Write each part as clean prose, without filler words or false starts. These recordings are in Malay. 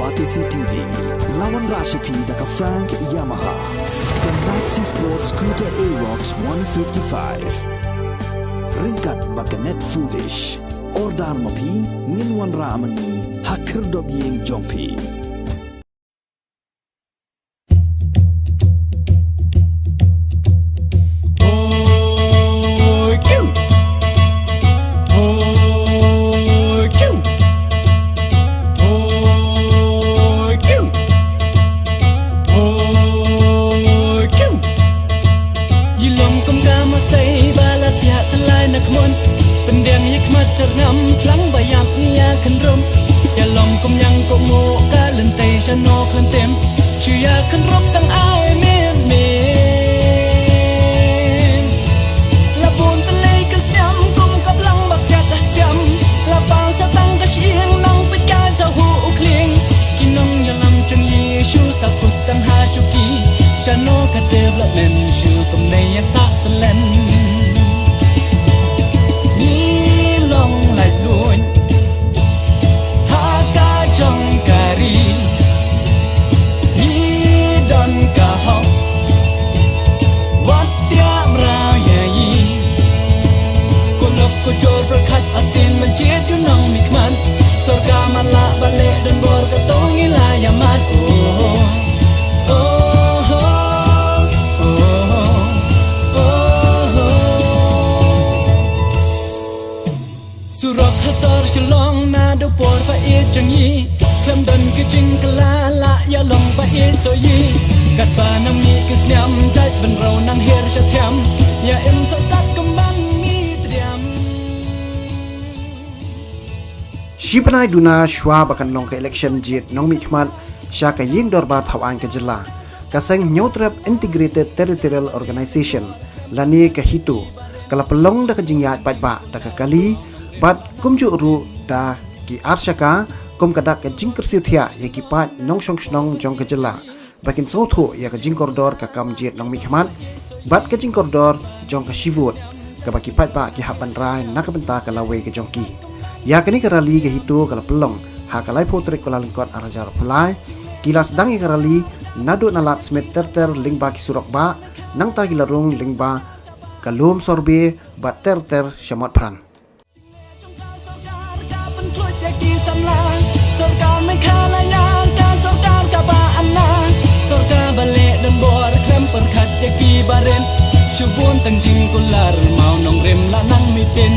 Batisi TV, lawan Rashipi daka Frank Yamaha, dan Maxi Sport Scooter Aerox 155. Ringkat baganet foodish, ordar mapi, nginwan ramani, hakir dobyeng jompi. Chano klan tem Chuya kan rop tang ai men men La bon ta lei ka siam kum kap lang ba sia ta siam La pang sa tang ka chiang nang pe ka sa hu u kling Kinong ya lam chung yi shu sa kut tang ha shu ki Chano ka development shu kum nei ya sa salen Ni long lai duin Ha ka jong kari Kujol berkat asin mencit yunong mikman Surga malak balik dan bor ketong ilayaman Surak hasar shalong na do por pa it jangi Klam dan kejing kelala ya long pa it so yi Kat pa nam mi kisnyam jat ben raw nan hir syatyam Ya im sasat kembang Sipanai duna shwa bakan long ke election jit nong mikmat sya ka ying dorba thawang ke jela kaseng Nyotrap Integrated Territorial Organization lani ke hitu kala pelong da kejingyat batba da kali bat kumju ru da ki arsyaka kum kadak ke jing kersiuthia ye ki pat nong shong snong jong ke jela bakin sotho ya ke jing koridor ka kam jit nong mikmat bat ke jing koridor jong ke shivut ka baki pat ba ki hapan rai nak benta ka lawe ke jongki ya kini kerali ke hitu kalau pelong hakalai potrik kala lengkot arajar pulai kilas dangi kerali nadu nalat smet terter lingba ki surok ba nang ta gilarung lingba kalum sorbe bat terter syamot pran Shubun tangjing kular mau nong rem lanang mitin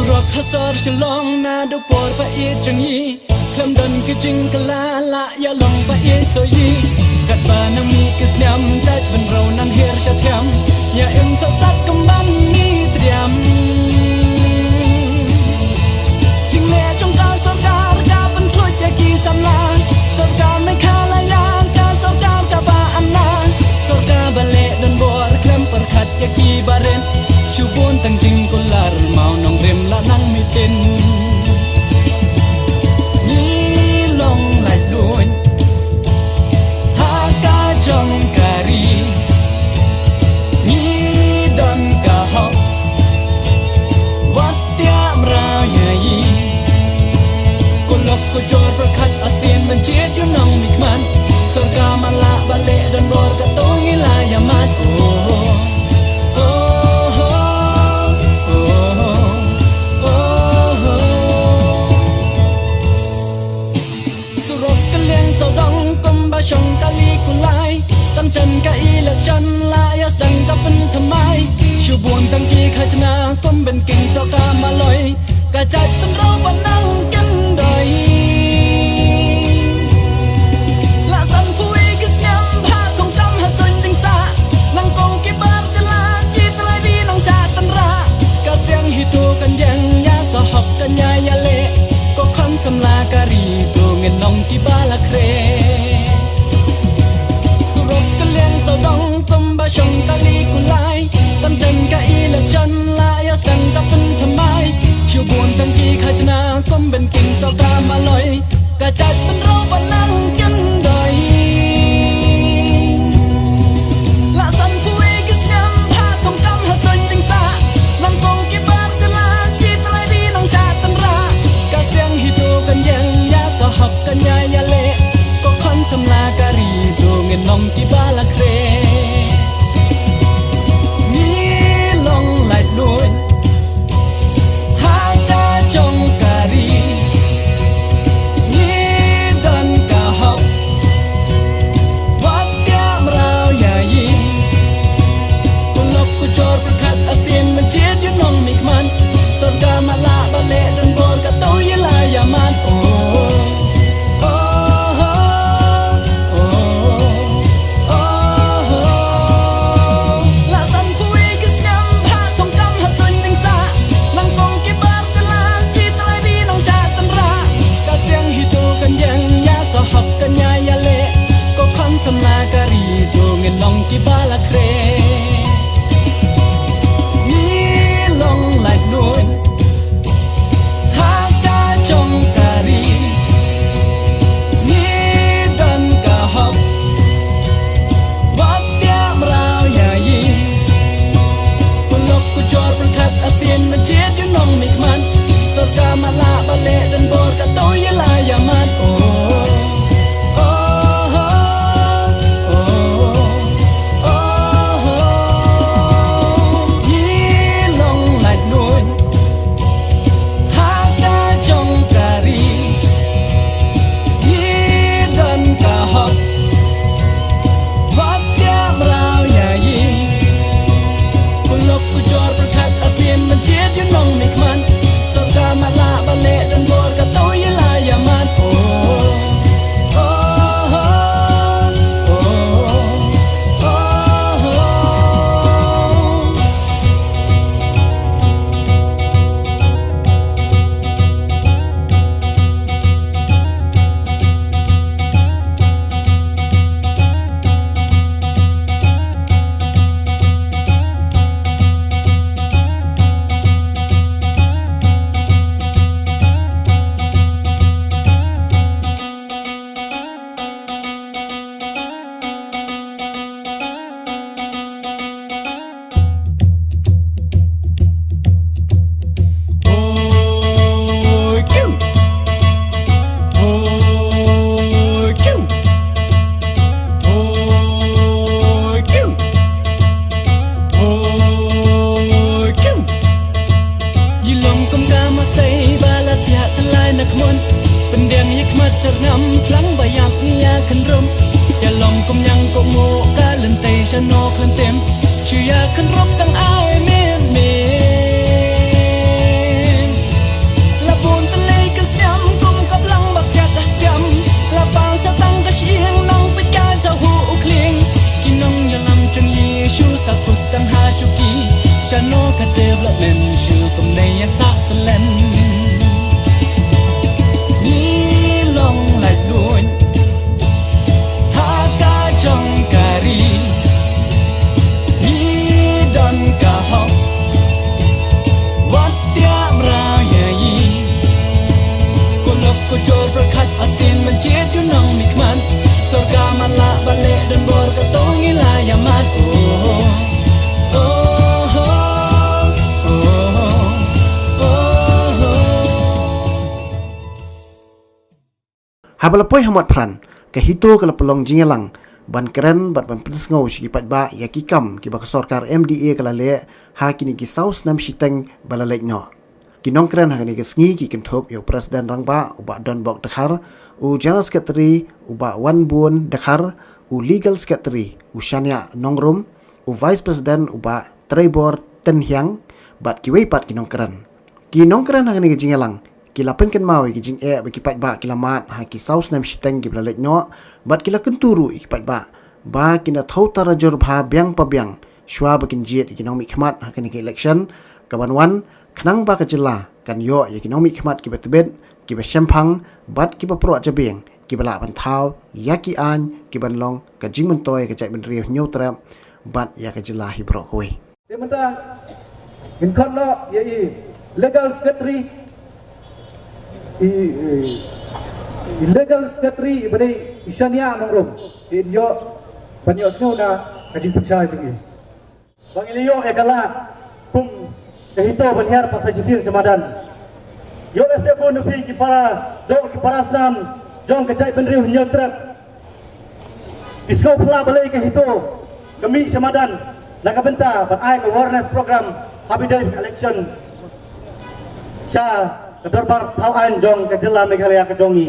Surok hasar shalong na do por pa it jangi Klam dan kejing kelala ya long pa it so yi Kat ba nang mi kisnyam jat ben raw nan hir syatyam Ya im sasat kemban ni triam Jing le trong ka sarkar ka pen kluj ya ki samlan Sarkar me khala yang ka sarkar ka ba anan Sarkar balik dan bor klam perkat ya ki baren Shubun tangjing kular mau nong rem lanang mitin Ni long lai duin Ha ka jong kari Ni don ka hok Wat tiap raya yi Kulok kujor berkat asin mencit yunong mikman Surga malak balik dan bor ketong ilayaman Shong kali kulai tam chân ka ila chân la ya sang ka pen thamai shubun tang ki khajna kom ben king so ka maloi ka chat pen ro panang ken doi la san phui kis nyam pha thong tam ha sun ting sa nang kong ki bar chala ki trai di nang cha tan ra ka siang hi tu kan yang ya ka hok kan ya le ko khon sam la ka ri tu ngen nong ki bala kre Shong kali kulai tam chân ka ila chân la ya sang ka pen thamai shubun tang ki khajna kom ben king so ka maloi ka chat pen ro panang ken doi la san phui kis nyam pha thong tam ha sun ting sa nam kong ki bar chala ki trai di nang cha tan ra ka siang hi tu kan yang ក្លិនទេមជាយ៉ាខិនរកទាំងអាយមានមានលបូនតលេកស្ញាំគុំកំឡងបាក់យ៉ាត់ស្ញាំលបាងសតាំងកឈៀងនងពេកាសហ៊ូក្លៀងគីនងយ៉ាឡាំចងយេស៊ូសាគុតទាំងហាជូគីChannel ka development shu kum nei ya sa slen ni long lai duin ha ka jong kari ni don ka ho wat ya mra ya yi ko lok ko jol berkat asin menjit yu nong mikman surga mala bale dan bor ka tong ila yaman Habalapoi hamat pran ke hito ke pelong jingelang ban keren ban pensngau si pat ba ya kikam ki ba sarkar MDA kala le ha kini ki saus nam siteng balalek no kinong keren ha ni ke sngi ki kenthop yo presiden rangba uba don bok dakhar u general secretary uba wan bun dakhar u legal secretary u shania nongrum u vice president uba Trevor Tenhyang bat ki wei pat kinong keren ha ni ke jingelang kila penken mau ki jing bagi pat ba kila mat ha ki saus nam siteng ki blalek no bat kila kenturu ki pat ba kina thau tarajur bha byang pa byang shwa bakin jiet ki nong mi khmat ha kini ki election kaban wan khnang ba ka jilla kan yo ki nong mi khmat ki betbet ki ba shempang bat ki ba pro jabeng ki bala ban thau ya ki an ki ban long ka jing man toy ka chai ban riu nyu trap bat ya ka jilla hi bro hoi Dementa in khot lo ye legal secretary illegal secretary bani Ishania nongrom in yo panyo sngo na kajing panchai jingi bang iliyo ekala kum kahito banhar pasajisir semadan yo este pun fi ki para do ki para snam jong kajai benriu nyotrap isko pula balai kahito kami semadan naga benta ban ai awareness program habidai election cha Darbar Thawan jong ke Jilla Meghalaya ke jongi.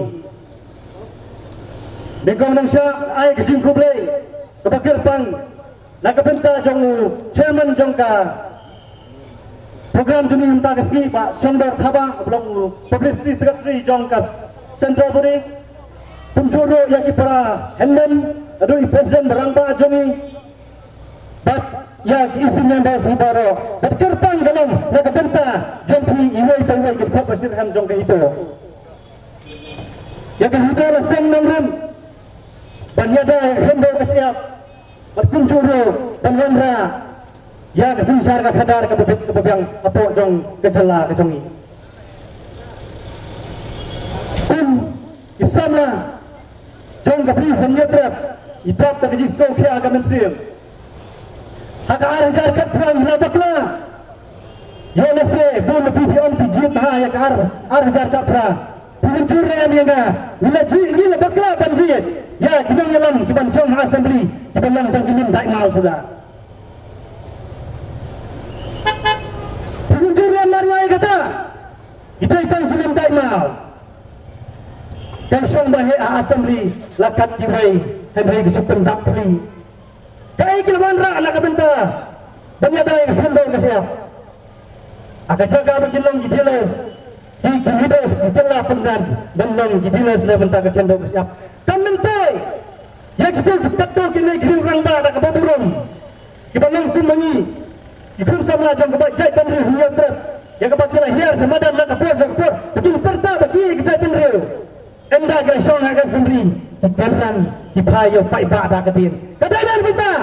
Begong nang sya ai ke jing kuble ke bakir pan na ke benta jong chairman jong ka program juni hunta ke ski Pak Sondar Thaba belum publicity secretary jong ka central body pumjuro ya ki para hendem adu president berangba jongi bat ya ki isin yang dah sibaro bat kerpang dalam na ke benta jompi iwai tawai ke khop basir ham jong ke itu ya ke hidala sang namram banyada hendo ke siap berkunjuru dan hendra ya ke sinsar ke khadar ke bebyang apo jong ke jela ke jongi isama jong ke pri hamyetrap itap ke jisko ke agam sim hak arjar kat terang labakla yo nase bun PPM tijib ha ya kar arjar kat pra punjur ram yanga laji ni labakla banjit ya kidang yalam kiban som assembly kiban lang tangkilim dai mal sudah punjur ram narwai kata kita tangkilim dai mal kan som bahe assembly lakat kiwai hendai kesupen dak kli kai kilwan ra nak benta banyak dai hendo ke siap aga jaga begilong gidilas di gidilas gidila pendan benong gidilas le benta ke hendo ke siap kan mentai ya kita tu kini giring rangba nak ke baburung kibanong kumangi ikun sama jang ke bajai penri hiya trap ya ke bakila hiar samadan nak ke puas betul perta bagi gejai penri enda ke song aga sembri diperan dipayo pai ba da kedin kadalan kita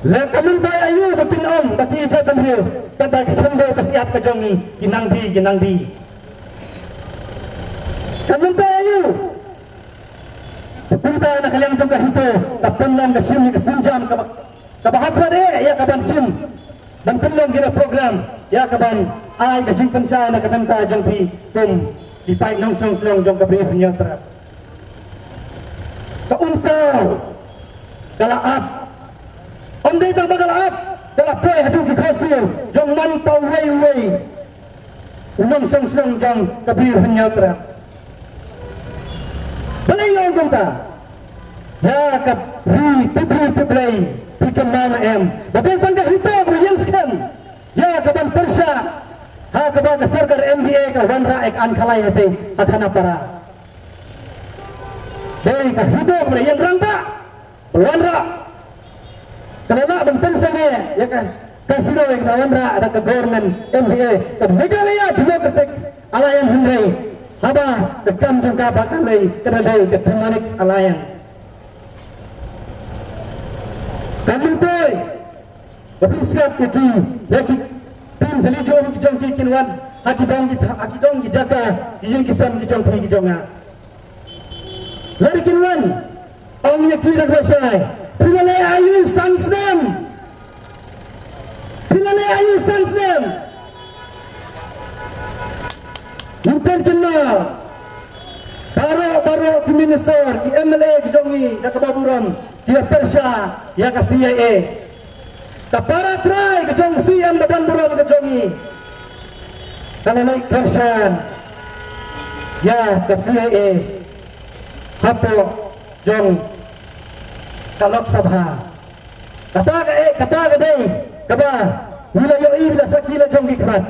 la kamun bay ayu bakin om baki jatan rio kada khendo kasiap ka jongi kinang di kamun bay ayu punta na kalyang jong ka hito tapunlang ka sim ka sinjam ka bahapra de ya kaban sim dan penlong gina program ya kaban ai ka jing pensa na kabenta jong pi kum di pai nong song jong ka bri hanya trap ka unsaw kalaap om day tak bakal up dalam play hadu ki khasil jong man pau wei unong song jong ka bri hanya trap balai ngong ta ya ka play bikin mana batang tangga hitam berjenskan ya kapan Persha ha kapan kesarkar NBA ka wanra ek an khalai hate akhana para dei ka hitam berjen rangta wanra kenapa bentar sana ya kan kasino ek wanra ada ke government NBA ke Meghalaya Democratic Alliance Henry haba ke kamjung ka bakalai kedai ke Demonics Alliance kami toy betul siap lagi tim selijong kijong kinwan akidong kijaka kijing kisam kijong pui kijonga lari kinwan ongnya kira besai pilale ayu sansnem Mintan kenal Baro ki minister ki MLA kijongi dak kebaburan dia Persha ya ke CIA kapara try kejong siam depan buron kejongi kalau naik Persha ya ke CIA hapo jong kalok sabha kata ke dei kaba wilayah ini bila sakila jong dikrat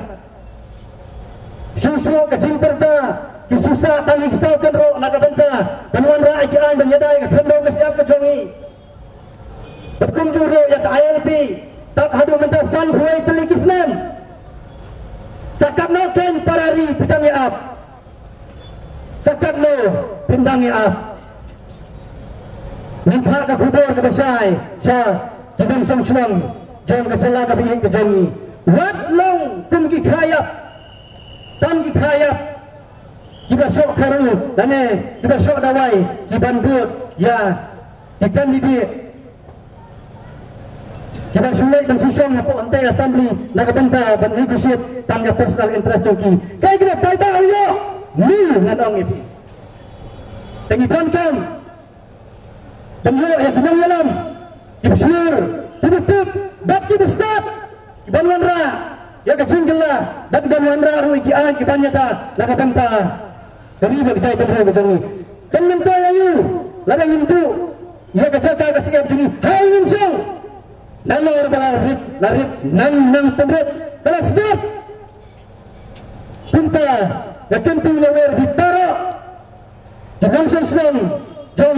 susu kecing perta kisusah tangi kisau kenro nak benta penuan rakyat kian dan yadai ke kendau ke siap kejongi berkunjung ya ke ILP tak hadu mentasan huai pelikisnem sakat no ken parari pitangi ap sakat no pindangi ap nimpa ke kubur ke besai sya kiban sang sunang jom ke celah ke bihik ke jongi wat long tumki khayap tam ki khayap kita sok karu dan kita sok dawai kiban but ya ikan didik kita sulit dan susung apa antai assembly nak benta dan negotiate tangga personal interest joki kai kita paida yo ni ngadong ipi tengi pankam dan yo ya kinang yalam ibsur tibutip bab kibustap iban wanra ya kajinggela bab dan wanra ru ikian kibanyata nak benta dari berjaya benar berjaya dan minta ayu ladang mintu ia kecaka kasiap juni hai minsung nalor larip nang pendret telah sedap minta ya kentu lawer hitara jangan senang jom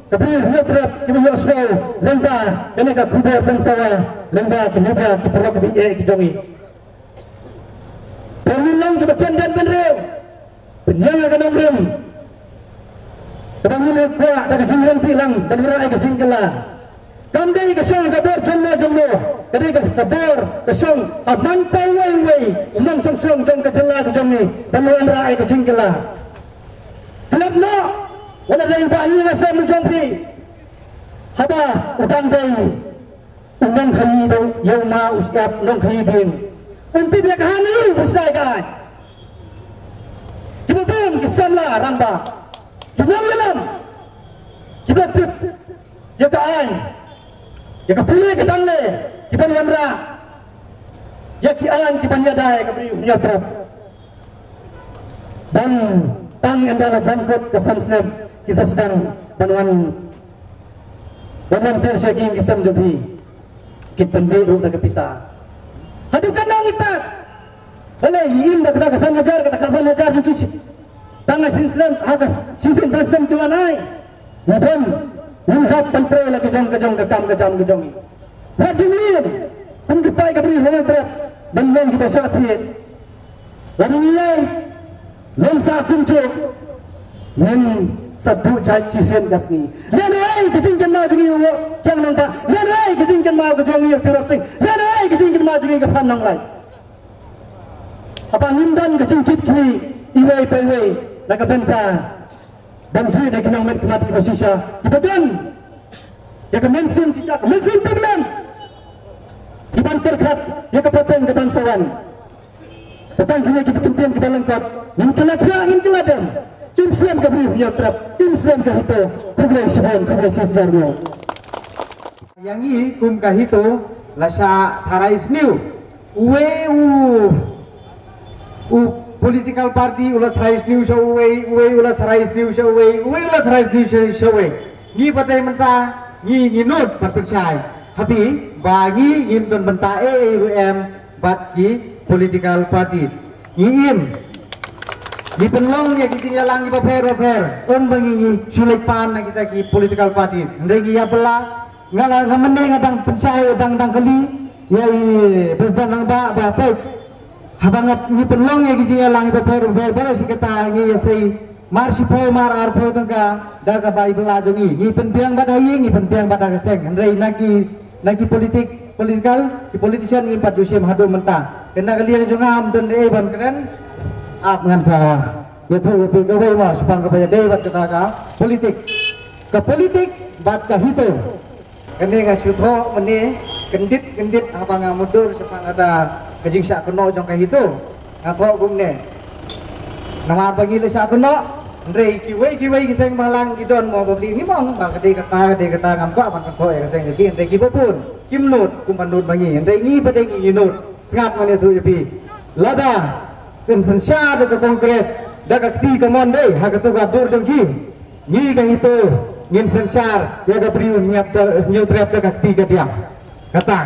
kabir ngetrap kibiyo snow lenda ini ka kubur bangsawa lenda kinubra kiperok kibiye kijongi pengulang kebakian dan benrew penyanga kanong rem kebangunan kuat dan kejingran tilang dan berai kesinggala kandai kesong kabor jomlo kadai kabor kesong mantai wai umang song jom kejela kejongi dan luan rai kesinggala kelab no wala dai bayi ngasam jompi haba utang dai umang khayi do yauma usgap nong khayi din unti biak hani bersai kai Kibabang kisahlah ramba, kinang yalam, kibatip, ya kaan, ya kapuli kitangle, kiban yamra, ya kian kiban yadai kabri nyatrap, dan tang endala jangkut kesansnep kisah sedang panuan, wanan terseging kisam jadi, kit pendiru dah kepisah, hadukan nang ipat. Oleh ini dah kata kesan ajar juga tangga Islam agas sisin Islam tuan ai mudan menghap pantre lagi kejong kejam ini hadirin kum dipai kabri hangat terap dan kita sakit lalu nilai non sa kuncu men satu jai sisin gasni lanai ketingkan mau jadi yang nampak lanai ketingkan mau kejong yang terusing lanai ketingkan mau jadi kepan nang lai apa hindan kecingkip ki iwai pewai nak benta bantri nak kenang met kemat ke sisa ibadan ya ke mensin sisa mensin teman iban terkat ya ke pateng ke bangsawan petang kini kita kempian kita lengkap ngin keladam Islam ke beri nyatrap Islam ke hito kublai sejarno yang ini kum ke hito lasa tharais new political party ulah thrais new show ulah thrais new show ulah thrais new show ni patai menta nginut pat percay habi bagi ngin don benta AAUM bat ki political parties ngin di penlong ya kita nyalang di paper on bangi sulit pan kita ki political parties ndegi ya bela ngala ngamende ngadang percaya dang kali ya presiden nang ba pek habangat ni penlong ya kita nyalang di paper baru si kita ngi ya sei marsi po mar arpo tangka daga bai bela jongi ni penbiang badai ni penbiang badai keseng ndai naki political ki politician ni pat Yusem hado mentah kena kali jongam dan ban keren ap ngan sa ya tu pi go bai ma sepang ka dei bat kata ka politik bat ka hito kene ga syutho meni kendit apa nga mundur sepang kata kajing sak keno jong ka hito ngapo gumne nama bagi le sak keno ndrei kiwei kiseng malang kidon mo beli ni mong ba kade kata ngam ko ban ko ya kiseng ki ndrei ki popun kimnut kumanut bangi ndrei ni badai ni nut sngap ngane tu pi lada kem sensya de kongres daga kti kamon dei ha katu ga dur jongki ni ga itu ngin sensar ya ga priun nyap trap daga kti ga dia kata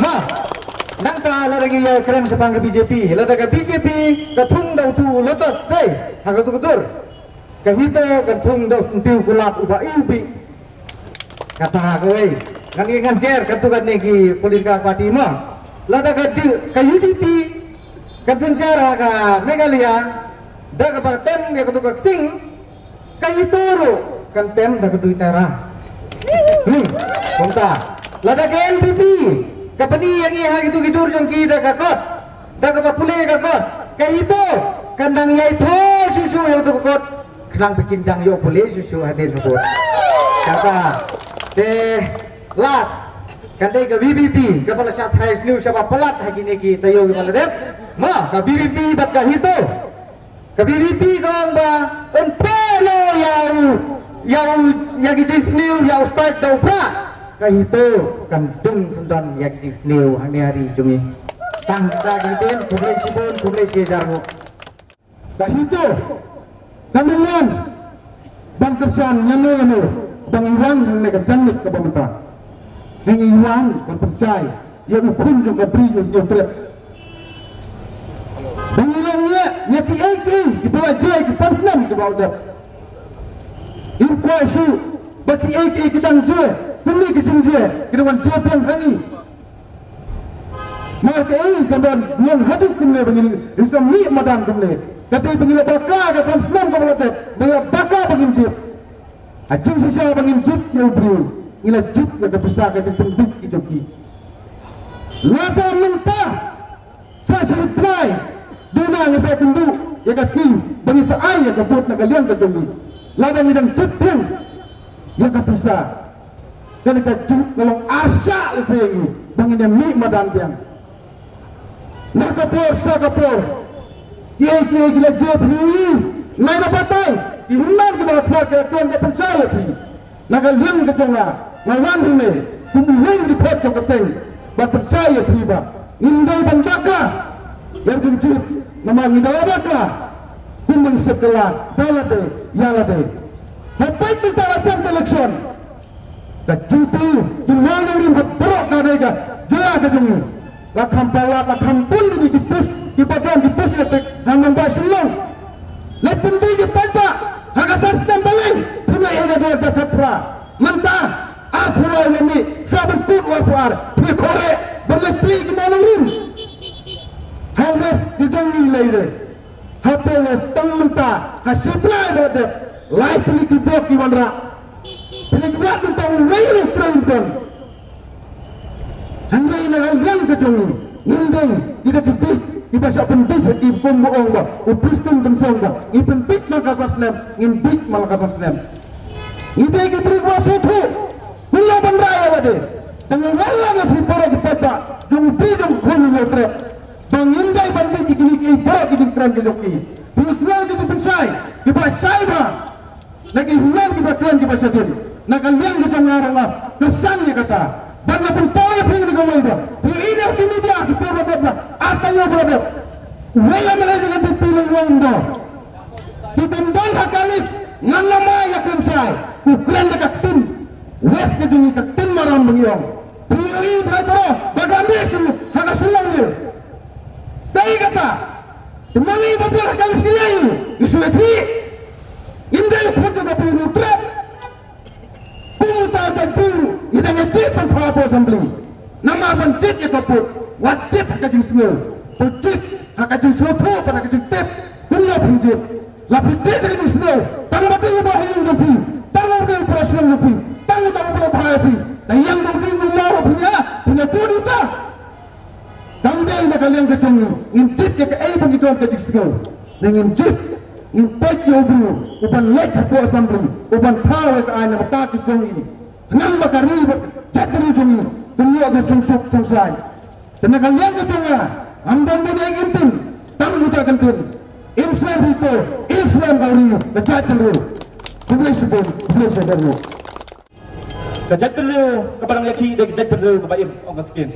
ma nang ta la lagi ya keren sepang BJP la daga BJP katung dau tu lotos dei ha katu dur ka hito katung dau sentiu kulap uba iubi kata kowe ngan jer katu ga negi political party ma la daga ka UDP kan sensara ka Megalia daga pa tem ya ketukak sing kahitoro kan tem daga duitara konta lada ke NPP kapani yang iha gitu gidur jong ki daga kot daga pa pule ka kot kahito kandang yai tho susu yang tu kot kenang bikin dang yo pule susu hadir kot kata last kandai ke BBP kepala syat hais new siapa pelat hari ini kita yo kepala dep ma ke BBP bat ka hito ke BBP kong ba empelo yang gijis new yang ustaz dau pra ka hito kan dung sendan yang gijis new hari jungi tang da giten kublai sejar mo ka hito kandulan dan kersan nyano bang Iwan ne ka jannit ka pemerintah yang Iwan kan percaya yang ukun juga beri yang trip bangilangnya ya ki di bawah jai ke sarsnam ke bawah dah impua isu bagi ki dang je tuli ke jingje ke dewan je piang hangi mar ke kan yang haduk kumle bangil islam ni madan kumle kata bangil baka ke sarsnam ke bawah dah bangil baka bangil je ajing sisa bangil je yang beri ila jut na kapisa ka jeng penduk ijoki lada mentah sa supply duna nga sa penduk ya kaski bangi sa ay ya kaput na kalian ka jongi lada ngidang jut yang ya kapisa kan ka jut ngalong asya la sayi bangi na mi madan biang nakapor sa kapor ye gila jut hui nai na patay ihunan ka mga kuwag ka tuan ka pensaya pi nakalian ka jonga lawan ini kumuleng di pot yang keseng bat percaya priba indai bandaka yang kuncut nama indai bandaka kumeng sekelan dalade yalade hapai kita lacam election kacutu dimana rim berok nadega jaya kejungi la kampala la kampul di dipus di badan dipus letek nang basilong lepun di panta hagasas tembaling punya ada dua jakatra mentah apura ini sabar kut wapuar pi kore berlepi ke malang rim hawas dijangi laire hapelas tang mentah hasiplai berada light li tibok di wanra pilih buat tentang laire trendon handai nagal yang kejongi indai tidak tibik di bahasa pendik di kumbuong ba upristung temsong ba ipentik makasasnem indik malakasasnem indai ke berikuasa tu Bila bandraya wade, dengan wala nga prepara di peta, jung bidung kuni ngotre, bangindai bantai ikini ibara kijing kran kijoki, pusnal kijing pensai, kipasai ba, nakihulan kipatuan kipasadin, nakaliang kijang ngarang nga, tersannya kata, bangga pentaya ping nagaway ba, ini akini dia kipura ba, atayo ba, wala malaja nga pipilang wanda, kitendang hakalis, ngan lamay ya pensai, kuklan nakaktin, wes ke jungi ka tin maram bengiong priori bhai paro bagande sulu haga sulang ni dai kata temangi babur kali sekalian isu epi indai foto ka pinu trap pumuta jaduru ida ngecip pan power assembly nama pencit ya kaput wajib haka jing sengel pencit haka jing sopo pada haka jing tip dunia pencit lapit desa haka jing sengel tang babi ubah yang jampi tang babi operasi jampi tang babi bahaya pi dan yang babi umar punya puduta tang dia ina kalian kecung ngicit ya ke bagi tuan haka jing sengel dengan jit ngipet ya ubru uban lek haka assembly uban power ke aina mata kecungi nang bakari jatuh jungi dunia ada sungsai dan kalian kecunga ambang budi yang intim tang muda kentin Islam itu Islam kauri kejat dulu boleh sebut boleh sebut kejat dulu kepada yaki dan kejat dulu kepada orang kecil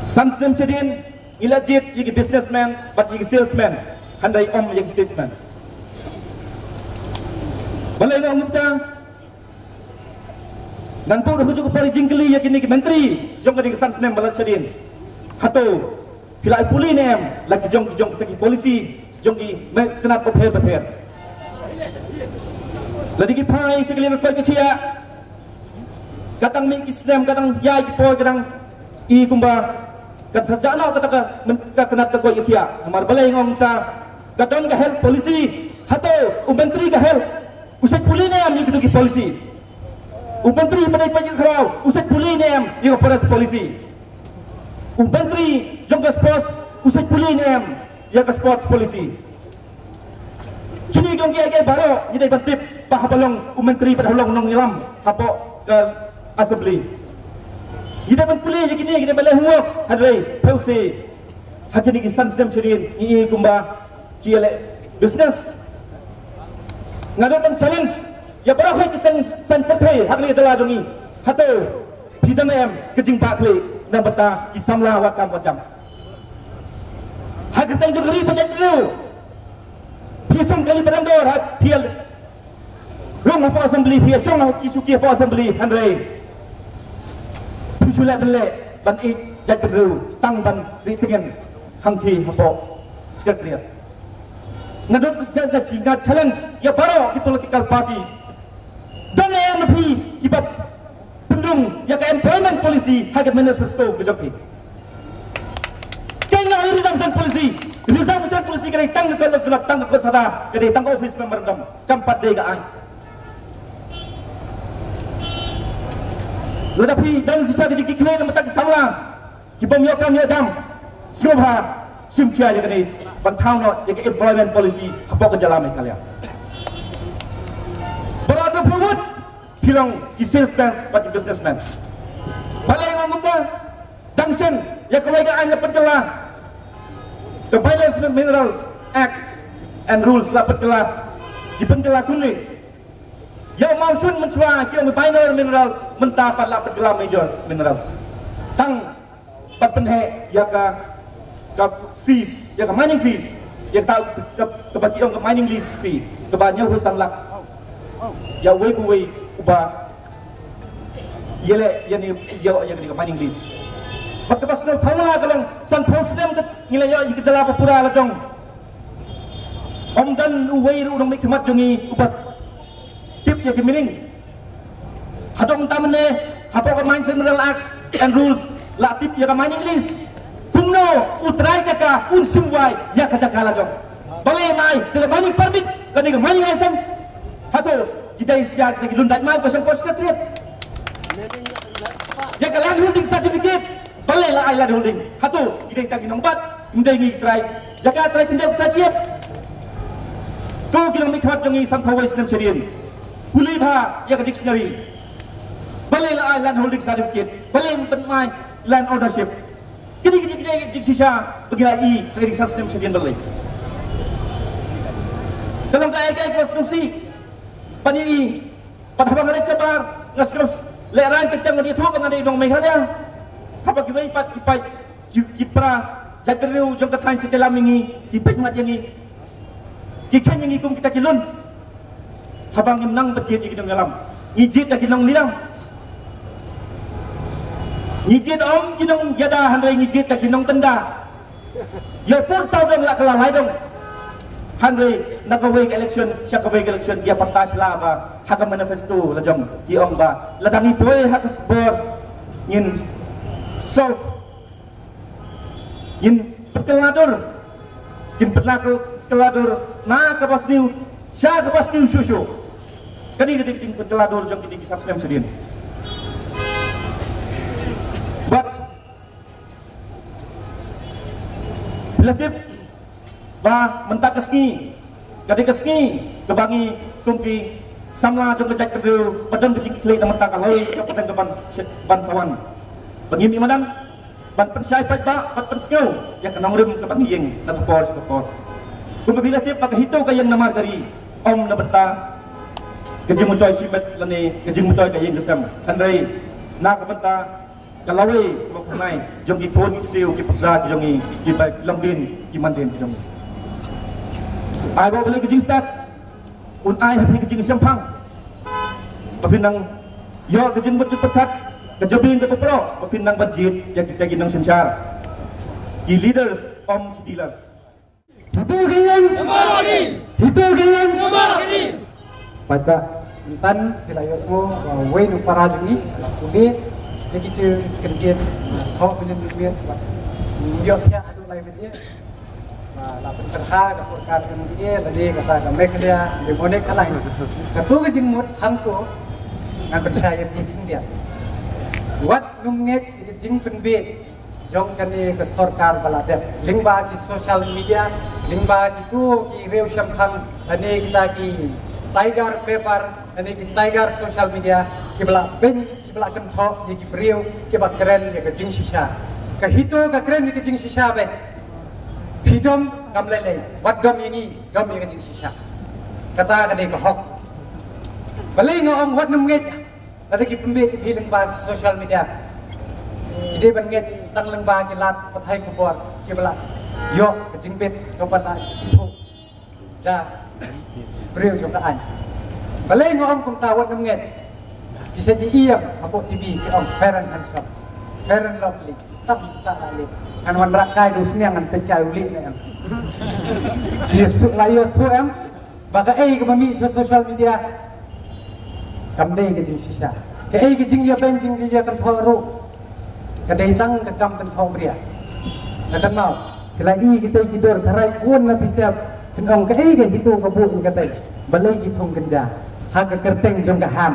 Sansdem sedin ilajit yaki businessman but yaki salesman handai yaki statesman balai orang muda dan tu dah hujung kepada jingkeli yang kini menteri jom kini kesan senem balat sedin hato kila puli nem lagi jom kita polisi jom ki kenat berper lagi ki pai sekali nak pergi kia kadang mi kisnem kadang ya ki poi kadang I kumba kan sajana kata kenat ke kia amar balai ngom ta kadang ka help polisi hato menteri ka help usai puli nem ni ki polisi Menteri pada pajak kerau, usai puli ni yang forest polisi. Menteri jangka sports, usai puli ni yang sports polisi. Jadi kau kaya baru, jadi bantip pahabalong menteri pada halong nong ilam, hapok ke assembly. Kita puli jadi ni kita balai huok, hadai pausi. Hakini kisan sedem sedin, ini kumba kiale business. Ngadokan challenge. Ya berapa kisan san petai hak ni telah jongi hato tidak kejing pak kli dan beta kisamla wakam wajam hak tang negeri pajak dulu pisum kali pedangdor hak pial rong apa assembly pial song kisuki apa assembly handai pisulat bele ban jak dulu tang ban ritingen hangti apa sekretariat ngadot gaji ngad challenge ya baru ki political party dan yang lebih kita pendung ya ke employment polisi harga manifesto kejoki kena reservation polisi kena tang ke kelab tang ke sada kena tang office memorandum campat dega ai tetapi dan secara dikikir dan tak salah kita miokam ya jam siapa simkia ya kena bantau no ya ke employment policy apa ke jalan kalian berada pemut bilang di salesman bagi businessman balai ngomong dangsen ya kewaigaan dapat kelah the Finance Minerals Act and Rules dapat kelah di penkelah kuning ya mausun mencua kira minor minerals mentapat dapat kelah major minerals tang penhe ya ka fees ya ka mining fees ya tahu kebagi orang ke mining lease fee kebanyakan urusan lak ya way ubah yele yani jauh yang di mining list maka pas kau tahu lah kalau san posdem nilai yang kita jala pura lah jong om dan way ru dong mikmat jongi ubah tip ya kemining hadong tamne apa ke mineral acts and rules la tip ya ke mining list kumno utrai jaka unsuwai ya ke jaka lah jong boleh mai kalau mining permit kan ke mining license hato kita isiak lagi lundak mau pasang pos sekretariat ya ke land holding certificate boleh lah land holding hato kita tagi nombat indai ni try jaga try tindak tajiat tu kita mikmat jongi sampawai senam serian pulih bah ya ke dictionary boleh lah land holding certificate boleh bermain land ownership kita sisa bergerai ke senam serian boleh dalam kaya konstitusi pani pada habang hari cabar ngaskus leran kencang dia tu dengan dia dong Meghalaya apa kibai pat kipai kipra jadru jong katain setelah mingi kipet mat yang ni kikan yang ikum kita kilun habang menang berjit di gedung dalam ngijit ka kinong liang ngijit om kinong yada handai ngijit ka kinong tenda ya pun sau dong la kalalai dong handai nakawai election siya kawai election dia partai sila ba haka manifesto lajam ki om ba ladangi boy haka spor yin solve yin perkeladur yin perkeladur na kapas niu siya kapas niu susu kadi king perkeladur jong kini kisah sedem sedin but relatif ba mentak kesni kadi kesni kebangi tungki samla jong kejak kedu padam kecik klik na mentak kaloi jong keteng keban bansawan bangimi madan ban pensai pat ba pat penseu ya kenang rim kebangi yeng na kapor kung relatif pakai hito kayang namar dari om na benta kejing mucoy simet lani kejing mucoy kayang kesem handai na kabenta kalawai makunai jong ki pon siu ki pasra jong ki bai lambin ki mandin jong ai bo boleh kejing start un ai happy kejing sempang papinang yo kejing mut pekat kejabin ke pro papinang budget yang kita ginang sensar ki leaders om ki dealers Hitu gayang pada entan wilayah semua way nu para jungi ubi begitu kerja hok dengan dunia yo sia adu lai beje la penterha ka sarkar kan dia lagi kata ka mek dia demone kalah katu ke jingmut ham tu ngan percaya di dia wat numnget jing penbe jong kani ke sarkar baladep lingba ki social media lingba itu ki reu shampang ane kita ki tiger paper ane ki tiger social media ki bela ben ki bela kan thok ki reu ki ba keren ki jing shisha ka hito ka keren ki jing shisha be freedom kam lele wat dom yangi dom ki jing shisha kata kani ka hok balai ngom wat num nget ada ki pembe ki lingba social media ide banget tang lengba ki lat pathai ko bor ki bala yo kejing bet ko bala itu ja breu jom taan balai ngom kum tawat nget bisa di iam apo tv ki om feren handsome feren lovely tam ta lali an wan rakai du sniang an pekai uli ne am yesu layo tu am baga ei ke mami social media kam dei ke jing sisa ke ei ke jing ya benjing dia kan thoru kadai tang ke kam pen thong bria akan mau kelai kita kidor tarai pun na pisap kenong ke ke gitu ke bu katai balai ki thong kenja ha ke kerteng jong ka ham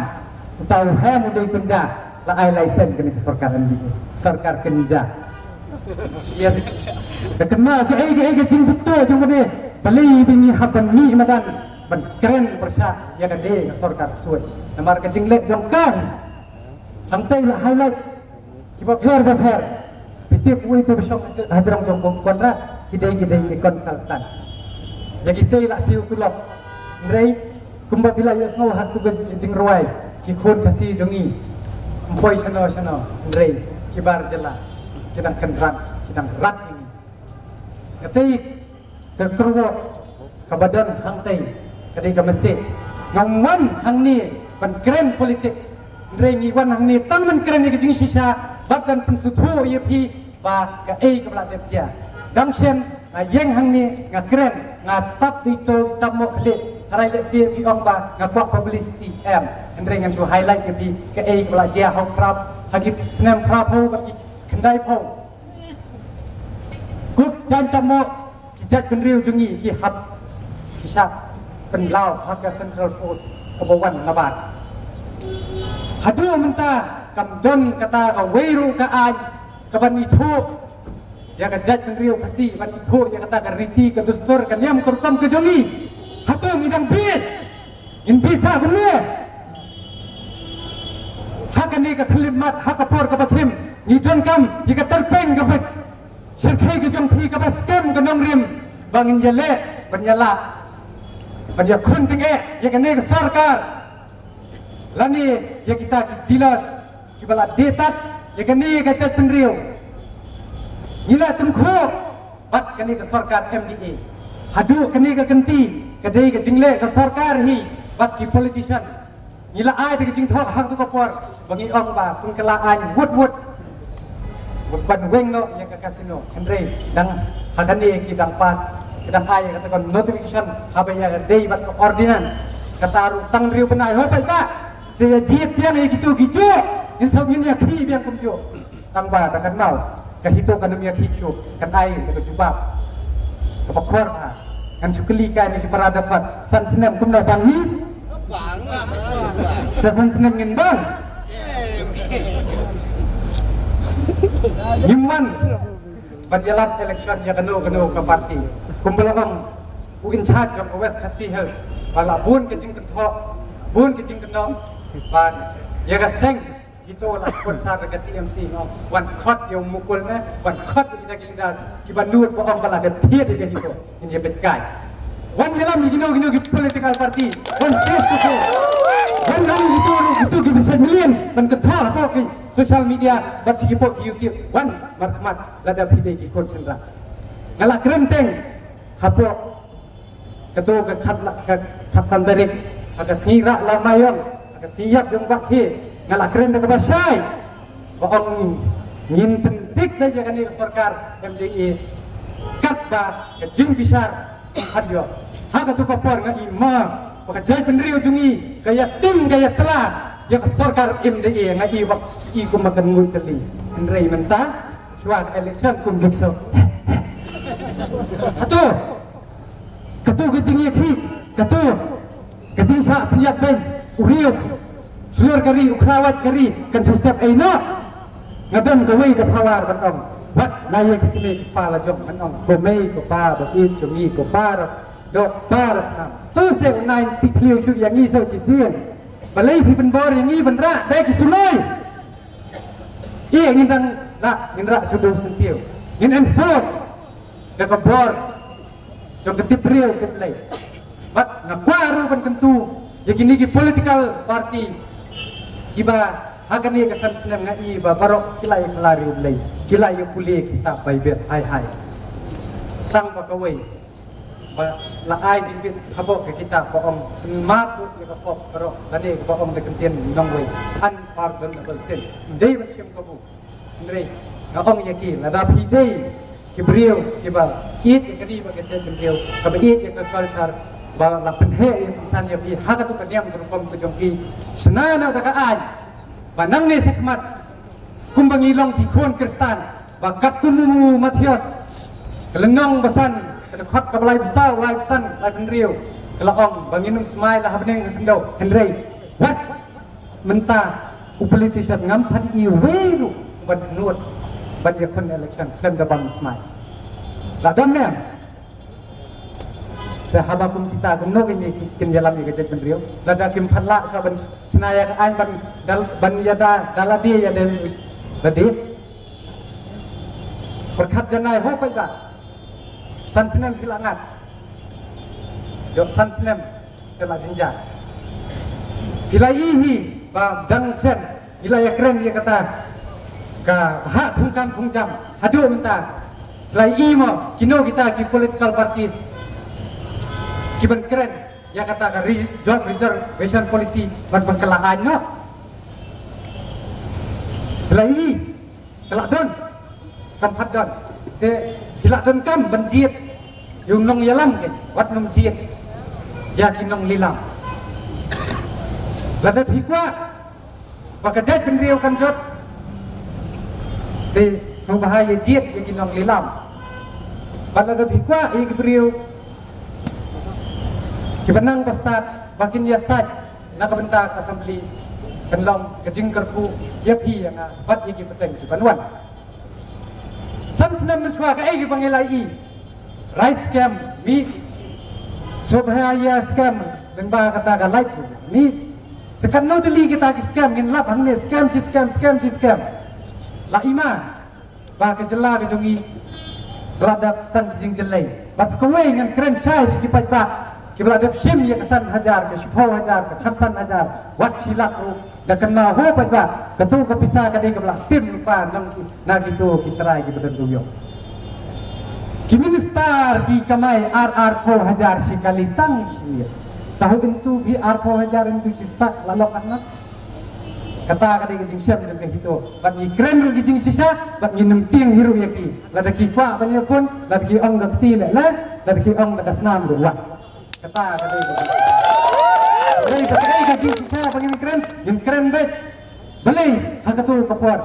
utau ham udai kenja la ai license ke sarkar andi sarkar kenja ya kenal ke jing betul jong de balai bini haban ni madan ban keren persa ya kadai ke sarkar suai namar ke jing lek jong kan hamtai la highlight kiba pher pitip ui tu besok hajrang jong kontrak kidai ke konsultan ya kita la siu tulap ndrei kumba bila yasno hak tu jing ruai ki khon kasi jongi mpoi chano ndrei kibar jela kidang kentran kidang rat ini katai ke kerwo kabadan hangtai kadai ke message ngwan hang ni ban keren politics ndrei ngi wan hang ni tam man keren ni jing sisa bahkan pensutu yepi ba ka ei ka bla depja dangchen na yeng hang ni nga keren nga tap dito tamo khle tarai le se fi ong ba nga kwa publicity am andre ngan to highlight yepi ka ei ka bla ja hok krap hagi snem krap ho ba ki kendai pho gup jan tamo kijat penriu jungi ki hap kisah penlau hak central force kabawan laban hadu menta kam don kata ka weiru ka an kaban itu ya ka jat penriu kasi ban itu ya kata ka riti ka dustur ka niam kurkam ke jongi hatu midang bit in bisa bener hakani ka khlimat hakapor ka bathim ni don kam ni ka terpeng ka bat serkai ke jong phi ka baskem ka nong rim bangin yele ban yala ban ya khun tinge ya ka ne ka sarkar lani ya kita dilas kibala detat ya kani ka chat penriu nila tungkho bat kani ka sarkar MDA hadu kani ka kenti kadai ka jingle ka sarkar hi bat ki politician Nila ai de jing thok hak tu ko por bagi ong ba pun kala ai wut ban weng no yang ke kasino Henry dang hakani ki dang pas dang ai kata kon notification habe ya dei bat ko ordinance kata ru tang riu benai ho pai ba se jiet piang ai gitu gitu in so min ya ki biang kum jo tang ba ta kan mau ka hito kan mi ya ki chu kan ai ko jubab ko pakor ba kan sukeli ka ni peradaban san senam kum no bang ni san senam ngin bang Himman berjalan election ya kena ke parti. Kumpulan who in charge of West Khasi Hills. Bala bun ke jing kentok, bun ke jing kenok. Ban ya ka seng itu lah sponsor dekat TMC ngau. Wan khot yang mukul na, wan khot kita kindas. Kiban nuut bo ong bala de tiet dia itu. Ini bet kai. Wan dalam gino political party. Wan face to face. Wan dalam itu bisa million ban ketah apa ke social media bersigi po YouTube wan markmat lada pide ki konsentra ngala krenteng hapo ketu ke khat sandarik aga singira lamayon aga siap jong bachi ngala krenteng ke basai boong ngin pentik na jaga ni sarkar MDE katba ke jing bisar hadyo haga tu kopor nga imam baka jay penriu jungi kaya tim kaya telah ya sarkar MDE nga iwak i ko makan ngul tali Henry menta suar election kum dikso atu katu gejing yakhi katu gejing sa priat ben uriu seluar kari ukrawat kari kan susep aina ngadam gawai ka phawar batong wat naya kitime kepala jom anong komei ko pa ba in jomi ko para dok paras nam tu se nine tikliu chu yang ni so chi sien balai pi ben bor yang ni ben ra dai ki suloi ngin tang na ngin ra sudu sentiu ngin enforce ka ka bor jom ketip riu ke play bat ngakwaru ben tentu yakini ki political party kiba hagani kesan senam ngai ba barok kilai kelari ulai kilai yo kuliah kita bai bet hai tang ba kawai ba la ai jingpit habok ke kita boong maput ke kop barok lade boong de kentien nongwei unpardonable sin dei macam kamu ndrei ngong yaki lada pidei ki brio ki ba it ke di ba ke chen brio ka ba it ke kalsar ba la penhe insan ya bi hakatu kaniam kom ke jongki senana da ka ai Panang ni sekmat kumbangilong di kun Kristan bakat tumumu Matius kelenong besan kedekot ke balai besar balai besan balai penriu kelaong banginum semai lah beneng kendau Henry what mentah politician ngampat iweru ban nuot ban yakon election klem da bang semai la damnem sahabakum kita gemno ini kin jalan ni gajet penriu lada kim phatla sa ban senaya ka an ban yada daladi ya del ladi perkat janai ho pai ba san sinem hilangan yo san sinem tela jinja hilaihi ba dang sen hilaya keren dia kata ka ha thungkam thungjam hadu menta lai imo kino kita ki political parties kiban keren ya katakan joint reservation policy ban pengkelaan no lai kelak don kam hadon te hilak don kam banjit yung nong yalam ke wat nong jiet ya kinong lilam lada phikwa bakajat penriu kan jot te so bahaya jiet ya kinong lilam lada phikwa i penriu kibanang basta bakin ya saj nak bentak assembly kenlong kejing kerku ya pi yang bat iki peteng kibanwan sam senam mensua ka ai pangilai rice scam mi sobhaya scam dan ba kata ka like mi sekan no teli kita ki scam ngin lap hangne scam la iman ba ke jela ke jongi ladap stan kejing jelai bas kowe ngan keren sai ki pa kibla dep sim ya kesan hajar ke shipau hajar ke khasan hajar wat silak ru da kena ho pa ba ketu ke pisah ka de kibla tim pa nang na gitu kitrai ki beden duyo ki minister ki kamai RR ko hajar sikali tang sini tahu itu biar pengajar itu sista lalu anak kata kali gijing siam juga itu bagi keren lu gijing sisa bagi nemting hiru yaki lada kifa banyak pun lada ki ong gakti lele lada ki ong lada senam dua kata kali pakai gijing sisa bagi keren baik beli hakatu kapur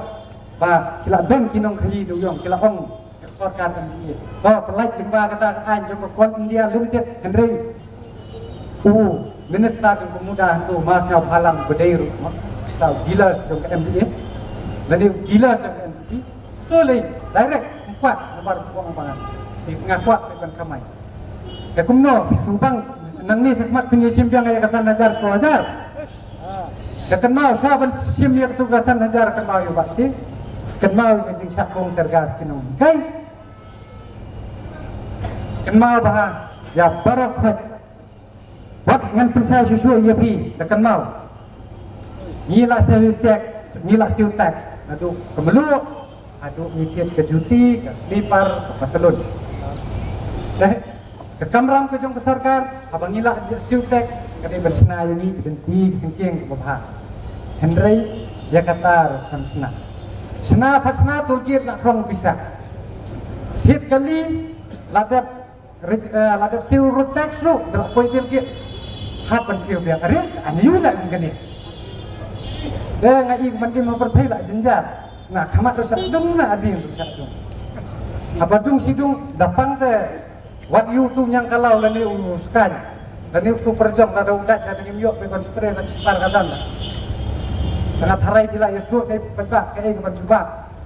ba kila don kinong kahi du yong kila ong sorkan India to pelaj jemba kata an joko kon India limited Henry minister jong pemuda tu masnya halang bedairu tahu dealers jong MDA nanti dealers jong MDA tu leh direct empat nomor uang bangan di ngakuat dengan kamai ya kumno sumbang nang ni sakmat punya simpiang ayah kasan hajar sekolah hajar ya kan mau sahabat simpiang tu kasan hajar kan mau yubak sih kan mau jeng syakong tergas kinong kai kan mau bah ya barakhat wat ngan pensai susu ya pi kan mau ngila siu tax adu kemelu adu mikir ke juti ke slipar ke patelun ke kamram ke jong ke sarkar abang ngila siu tax kade bersna ini berhenti singking ke babha Henry ya kata kan sena patsna turkit nak krong pisah tiap kali ladap siu tax ru dak poi turkit hapan siu biar are anu lah ngene ngai mandi mempercayai lah jenjar nah kamat terus dung na adin terus dung apa dung sidung dapang teh what you tu yang kalau lani uruskan lani tu perjong ada udat ada ngimyok be konspirasi tak sebar kadan sangat harai bila Yesus kai peka kai ke coba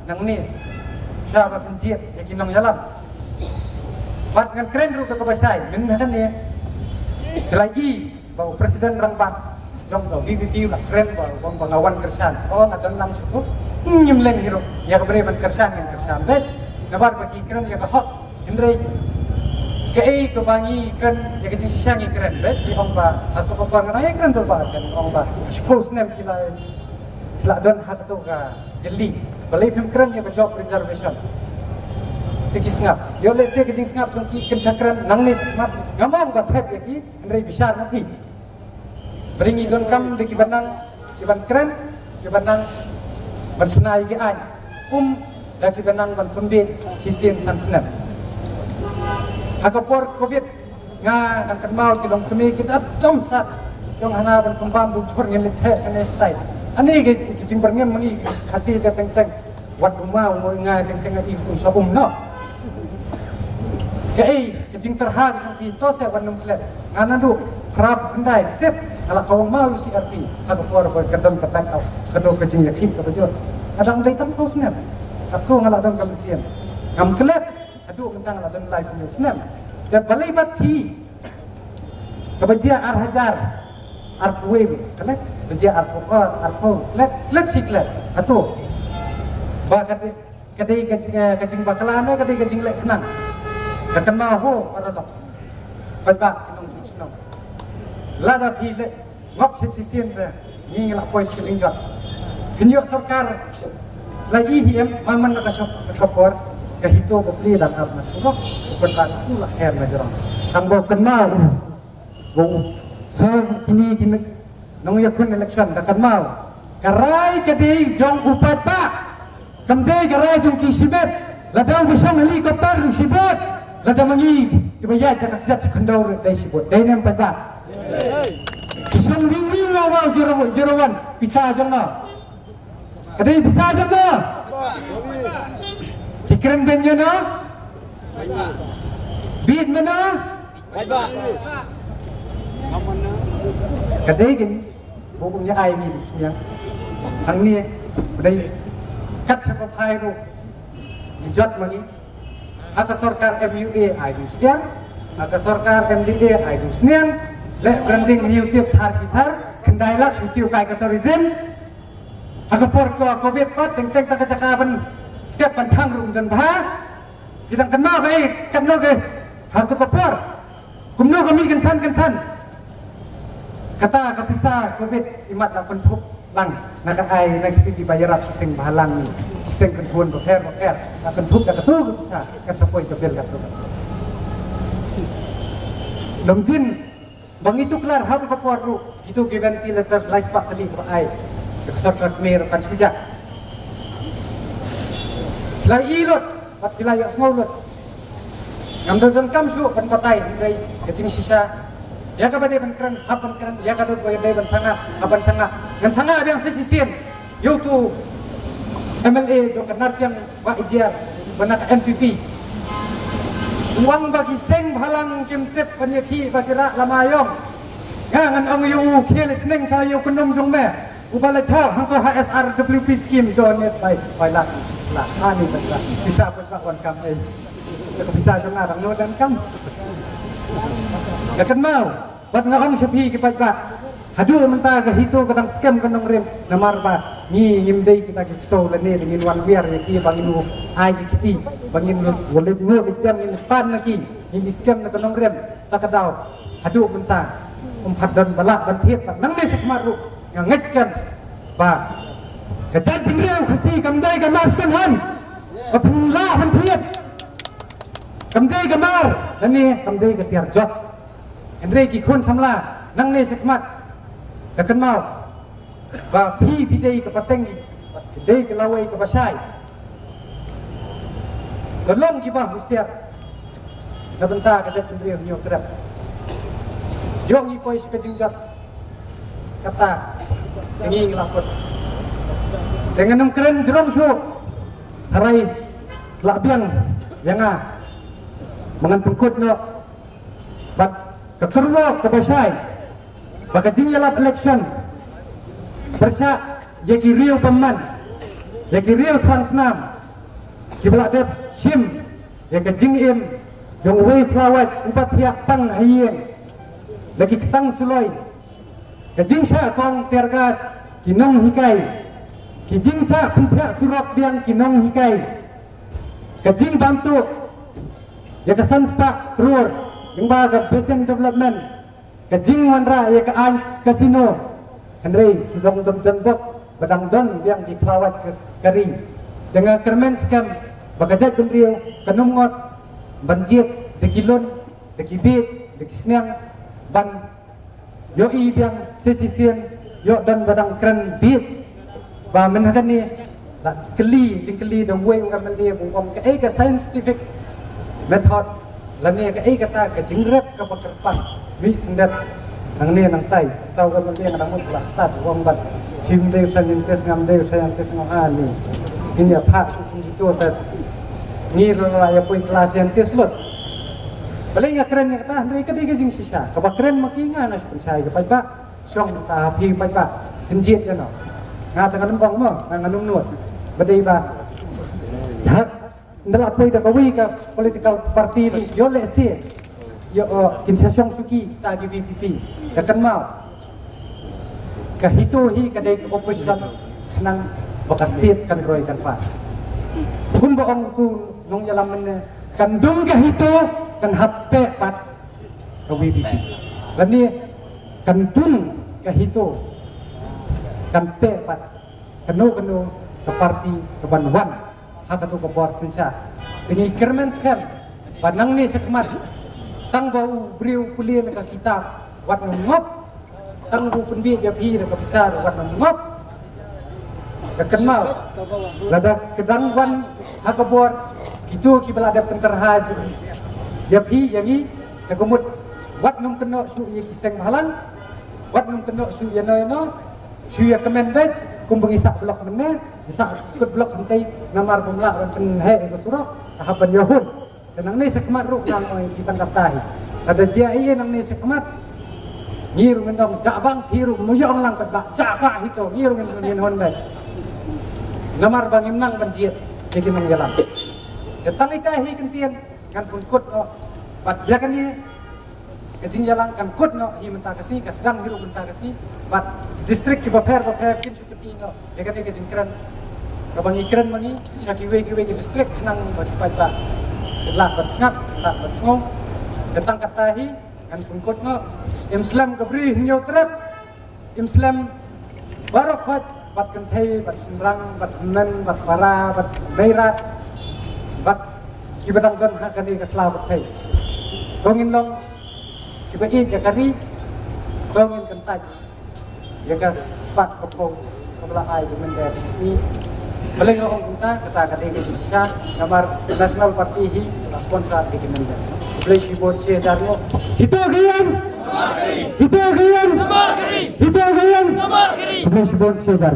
nang ni siapa pencit ya kinong jalan bat ngan keren ru ke kabasai dengan ni lagi bau presiden rangbat jom tau BBQ lah keren bang pengawan kersan oh ada nang situ nyemlen hero ya kebereban kersan yang kersan bet nabar bagi keren ya hot Henry kei kebangi keren ya kecing sisangi keren bet di ongba atau kopang naya keren doba dan ongba suppose nem kila don hat tu ka jeli balai pim keren ya job reservation tiki sengap yo let's say kecing sengap tungki keren nang ni mat ngamam ka tap ya ki Henry besar mati beringi don kam di kiban keren kibanang bersenai ke ai dan kibanang ban pembit sisien sansnap akapor covid nga nang kenmal kilong kemi kita dom sat yung hana ban pembam bu chur ngel the sane style ani ke jing berngem mangi kasih te teng wat rumah mo nga teng ai kun sabum no ke jing terhag di to se ban num klet ngana du kerap kendai tip kalau kau mau CRP aku keluar buat kedam ketan au kedua kecing ya kik kebajot kadang dai tam saus nem satu ngalak dam kamsian ngam kelep adu mentang ngalak dam lai punya nem dan balai bat ki kebajia ar hajar ar web kelep bajia ar pokor ar po let siklet atu ba kadai kecing bakalana kadai kecing lek kenang akan mau pada tak pada kinong kinong lada pile ngop sisien te ni ngelak pois ke rinjot pinjok sarkar lagi hiem man nak support ke hito beli dan ap masuk bukan pula her najarang sambo kenal bo so kini nong yakun election dak kenal karai kedi jong upat ba kamde karai jong kisibet ladau besang helikopter sibot lada mangi kibaya dak zat sekendor dai sibot dai nem pada Kisah wing awal jerawan bisa aja na. Kadai bisa aja na. Kikren benja na. Beat mana? Kadai gini, bukunya ai ni semuanya. Hang ni, kadai kat siapa payro, dijat mangi. Hak sarkar MUA ai du sekian, hak sarkar MDA ai du sekian. Lek branding YouTube thar sitar kendai lak usiu kai ka tourism akapor ko covid pat teng tak cakaban tiap pantang rum dan bah kita kenal ke har tu kapor kumno kami kensan kata kapisa covid imat la kontuk lang nak ai nak kita dibayar kiseng bahalang kiseng kenhuan baper nak kontuk ka tu kapisa ka sapoi ka bel ka tu domjin bang itu kelar hal ke poru itu ventilator lais pak tadi ke ai kesor mer kan suja lai ilot pat wilayah semua lot ngamdan kam su pan patai dari kecing sisa ya kabade ban kran hapan kran ya kadot bagay ban sanga hapan sanga ngan sanga ada yang sisisin yo tu MLA jo kenar yang Pak Ijar benak MPP uang bagi seng halang kimtip penyeki bagi rak lamayong ngan ang yu kele seneng kayu kunum jong me ubala tha hang ko HSR WP scheme donate by lak islah ani tak bisa apa wan kam ai bisa jong ngarang no dan kam kan mau buat ngong sepi kipat hadu mentah ke hitu kadang scam kanong rem namar ba ni ngimdei kita kisau lene dengan wan biar ya ki bangin nu ai kiti bangin walid nu bidan in pan lagi ni scam na kanong rem takadaw hadu mentah dan balak bantiet nang ne sekmaru yang ngeckan ba kejat bendau kasi kamdai gamar skan han kapula bantiet kamdai gamar lani kamdai ketiar job Andre ki khun samla nang ne sekmat kan mau ba pi dei ke pateng dei ke lawai ke basai tolong ki bah usiap na benta ka set ndri nyo trap yo ngi poi ke jingjat kata ngi ngelapot dengan nam keren jerom syu tarai labiang yanga mangan pengkut no bat kekerwa ke basai baka jingyalap election bersyak yaki riu peman yaki riu transnam kibla dep sim yaki jingim jong wei flawat upat hiak pang hayeng lagi ketang suloi ke jingsha kong tergas kinong hikai ki jingsha pintia surok biang kinong hikai ke jing bantu yaki sanspa krur yang baga besen development kajing wanra ya ke an kasino Henry sudah dom bok badang don yang dikelawat ke kari dengan kermen skam bagajat bendriu kanumngot banjir dekilon dekibit dekisnang ban yoi yang sesisian yo dan badang keren bit ba menhakan ni la keli jingkeli the way ngam le bungkom ke ke scientific method lani ke kata ke jingrep ke pakerpan mi sendat nang ni nang tai tau ka mali nang mun la start wong bat tim de scientist ngam de scientist ngam ani ini apa su itu ta ni la ya poi kelas scientist lot paling keren ya kata ndai ka de jing sisa ka ba keren makinga na pensai ka pa song ta pi pa penjit ya no nga ta kan bong mo nang anum nuot badai ba ndala poi da kawi ka political party yo le se yo Kim Sasyong Suki ta GPP kan mau kahito hi kadai opposition kanang bakas state kan roy kan pa kun boong tu nong yalam men kan dung kahito kan happe pat ka GPP lani kan dung kahito kan pe pat kanu ke parti ke banwan hakatu ke bor sensa ini kermen skar panang ni sekmat tang bau beriu kuliah ke kita wat ngop tang bu penbi dia pi ke besar wat ngop kenal lada kedang wan hakabor gitu ki bala ada penterhaj dia pi yangi ya kumut wat num keno su ye kiseng halang wat num keno su ye no su ye kemen bet kum bengisak blok meneh bisa ikut blok hentai ngamar pemlak dan penhe ke surok tahapan yahud nang ni sekmat ruk nang kita katai ada jai nang ni sekmat ngiru ngendong jabang hiru muyong lang kat jaba hito ngiru ngendong hon dai namar bangim nang banjir jadi nang jalan datang itahi kentian kan pun kut no pat ya kan ni kejing jalan kan kut no hi mentah kasi kasdang hiru mentah kasi pat distrik ki baper kin sukut ino ya kan kejing keren kabang ikran mangi syakiwe kiwe ke distrik nang bagi pajak lah bersengap tak bersengong datang katahi kan pungkut no Islam kebri nyo trap Islam barok bat kentai bat sembrang bat men bat para bat beirat bat kibadang gan hakani ke selaw bat thai tongin long kibai ke kari Tongin kentai. Ya kas sepat kopong kebelah ai Bendera sisni. Paling orang kita kata Indonesia nomor National Party hi sponsor di Bendera. Boleh sibuk share Itu agayan. Itu agayan. Itu agayan. Boleh sebut Cesar